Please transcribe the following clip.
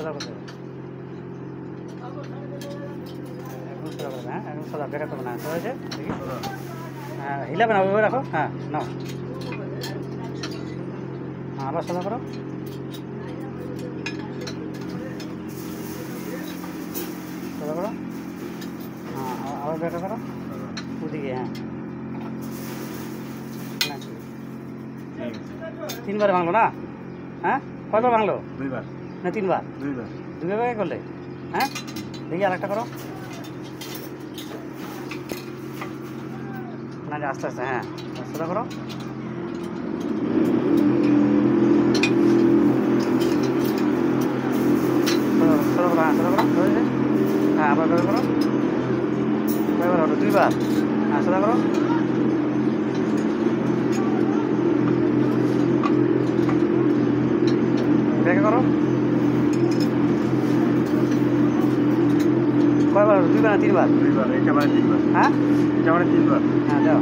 সোজা করতে হবে, একদম সোজা করবে। হ্যাঁ একদম সোজা, বেকার করবে না। সোজা হয়েছে, দেখি। হ্যাঁ হিলাবে না, ওইভাবে রাখো। হ্যাঁ নাও, হ্যাঁ আবার সোজা করো। সোজা করো, হ্যাঁ আবার বেকার করো ওদিকে। হ্যাঁ না, তিনবার ভাঙলো না? হ্যাঁ কয়বার ভাঙলো? দুইবার না তিনবার? দুইবার দুইবার বেকার করলে। হ্যাঁ দেখি আর একটা করো না, আস্তে আস্তে। হ্যাঁ সোজা করো, সোজা করো। হ্যাঁ সোজা করো, হয়েছে। হ্যাঁ আবার বেকার করো, কয়বার হলো? দুইবার। হ্যাঁ সোজা করো, বেকার করো। কয়বার হলো? দুইবার না তিনবার? দুইবার, এটা মানে তিনবার। হ্যাঁ এটা মানে তিনবার। হ্যাঁ যাও।